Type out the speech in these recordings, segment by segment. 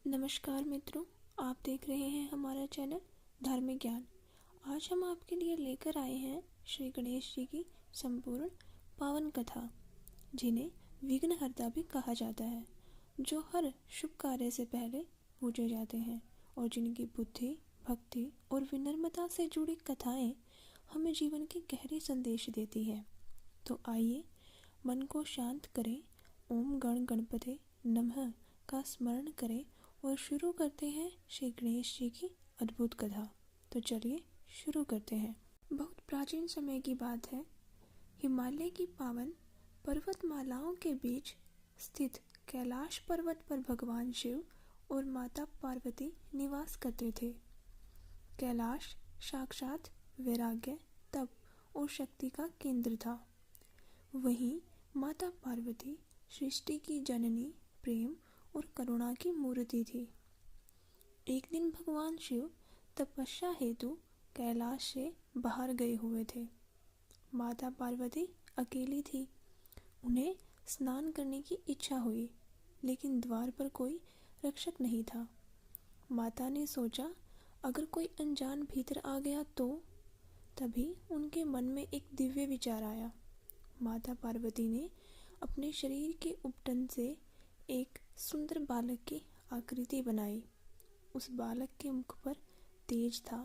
नमस्कार मित्रों, आप देख रहे हैं हमारा चैनल धार्मिक ज्ञान। आज हम आपके लिए लेकर आए हैं श्री गणेश जी की संपूर्ण पावन कथा, जिन्हें विघ्नहर्ता भी कहा जाता है, जो हर शुभ कार्य से पहले पूजे जाते हैं और जिनकी बुद्धि, भक्ति और विनम्रता से जुड़ी कथाएं हमें जीवन के गहरे संदेश देती है। तो आइए मन को शांत करें, ओम गण गणपते नमः का स्मरण करें और शुरू करते हैं श्री गणेश जी की अद्भुत कथा। तो चलिए शुरू करते हैं। बहुत प्राचीन समय की बात है। हिमालय की पावन पर्वतमालाओं के बीच स्थित कैलाश पर्वत पर भगवान शिव और माता पार्वती निवास करते थे। कैलाश साक्षात वैराग्य, तप और शक्ति का केंद्र था। वहीं माता पार्वती सृष्टि की जननी, प्रेम और करुणा की मूर्ति थी। एक दिन भगवान शिव तपस्या हेतु कैलाश से बाहर गए हुए थे। माता पार्वती अकेली थी। उन्हें स्नान करने की इच्छा हुई, लेकिन द्वार पर कोई रक्षक नहीं था। माता ने सोचा, अगर कोई अनजान भीतर आ गया तो। तभी उनके मन में एक दिव्य विचार आया। माता पार्वती ने अपने शरीर के उपटन से एक सुंदर बालक की आकृति बनाई। उस बालक के मुख पर तेज था,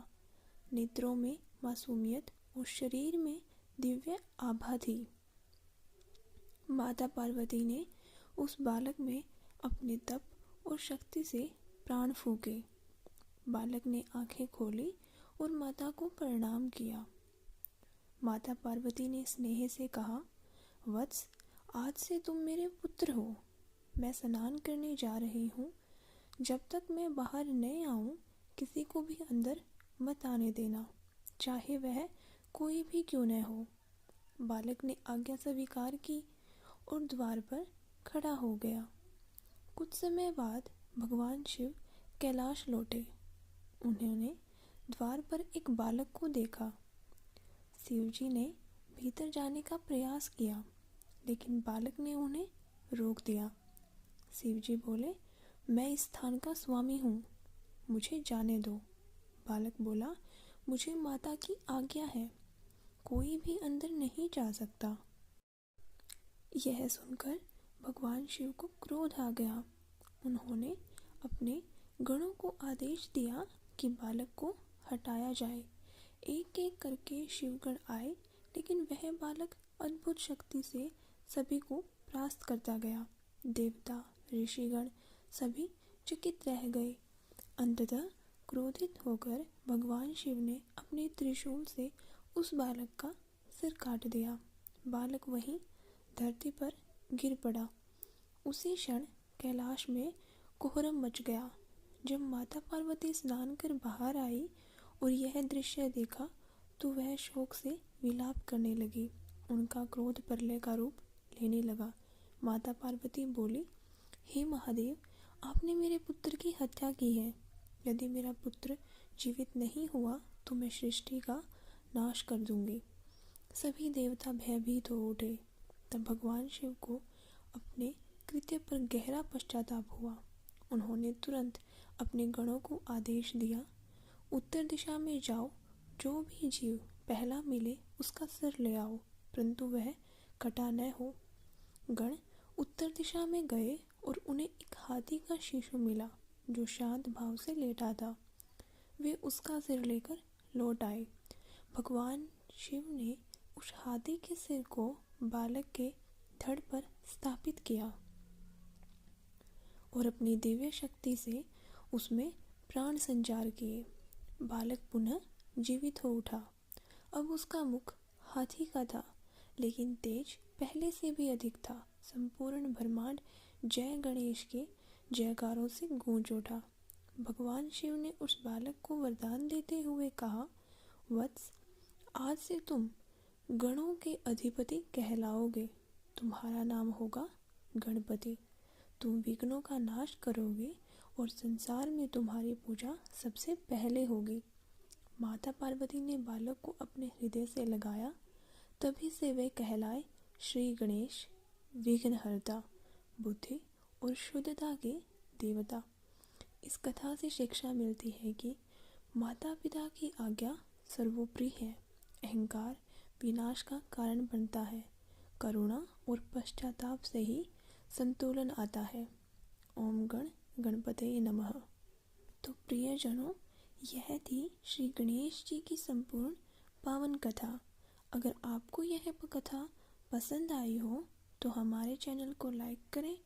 नेत्रों में मासूमियत और शरीर में दिव्य आभा थी। माता पार्वती ने उस बालक में अपने तप और शक्ति से प्राण फूंके। बालक ने आंखें खोली और माता को प्रणाम किया। माता पार्वती ने स्नेह से कहा, वत्स, आज से तुम मेरे पुत्र हो। मैं स्नान करने जा रही हूँ। जब तक मैं बाहर न आऊँ, किसी को भी अंदर मत आने देना, चाहे वह कोई भी क्यों न हो। बालक ने आज्ञा स्वीकार की और द्वार पर खड़ा हो गया। कुछ समय बाद भगवान शिव कैलाश लौटे। उन्होंने द्वार पर एक बालक को देखा। शिवजी ने भीतर जाने का प्रयास किया, लेकिन बालक ने उन्हें रोक दिया। शिवजी बोले, मैं इस स्थान का स्वामी हूँ, मुझे जाने दो। बालक बोला, मुझे माता की आज्ञा है, कोई भी अंदर नहीं जा सकता। यह सुनकर भगवान शिव को क्रोध आ गया। उन्होंने अपने गणों को आदेश दिया कि बालक को हटाया जाए। एक एक करके शिवगण आए, लेकिन वह बालक अद्भुत शक्ति से सभी को परास्त करता गया। देवता, ऋषिगण सभी चकित रह गए। अंततः क्रोधित होकर भगवान शिव ने अपने त्रिशूल से उस बालक का सिर काट दिया। बालक वहीं धरती पर गिर पड़ा। उसी क्षण कैलाश में कोहरम मच गया। जब माता पार्वती स्नान कर बाहर आई और यह दृश्य देखा, तो वह शोक से विलाप करने लगी। उनका क्रोध प्रलय का रूप लेने लगा। माता पार्वती बोली, हे महादेव, आपने मेरे पुत्र की हत्या की है। यदि मेरा पुत्र जीवित नहीं हुआ तो मैं सृष्टि का नाश कर दूंगी। सभी देवता भयभीत हो उठे। तब भगवान शिव को अपने कृत्य पर गहरा पश्चाताप हुआ। उन्होंने तुरंत अपने गणों को आदेश दिया, उत्तर दिशा में जाओ, जो भी जीव पहला मिले उसका सिर ले आओ, परंतु वह कटा न हो। गण उत्तर दिशा में गए और उन्हें एक हाथी का शिशु मिला, जो शांत भाव से लेटा था। वे उसका सिर लेकर लौट आए। भगवान शिव ने उस हाथी के सिर को बालक के धड़ पर स्थापित किया और अपनी दिव्य शक्ति से उसमें प्राण संचार किए। बालक पुनः जीवित हो उठा। अब उसका मुख हाथी का था, लेकिन तेज पहले से भी अधिक था। संपूर्ण ब्रह्मांड जय गणेश के जयकारों से गूंज उठा। भगवान शिव ने उस बालक को वरदान देते हुए कहा, वत्स, आज से तुम गणों के अधिपति कहलाओगे। तुम्हारा नाम होगा गणपति। तुम विघ्नों का नाश करोगे और संसार में तुम्हारी पूजा सबसे पहले होगी। माता पार्वती ने बालक को अपने हृदय से लगाया। तभी से वे कहलाए श्री गणेश, विघ्नहर्ता, बुद्धि और शुद्धता के देवता। इस कथा से शिक्षा मिलती है कि माता पिता की आज्ञा सर्वोपरि है। अहंकार विनाश का कारण बनता है। करुणा और पश्चाताप से ही संतुलन आता है। ओम गण गणपतये नमः। तो प्रियजनों, यह थी श्री गणेश जी की संपूर्ण पावन कथा। अगर आपको यह कथा पसंद आई हो तो हमारे चैनल को लाइक करें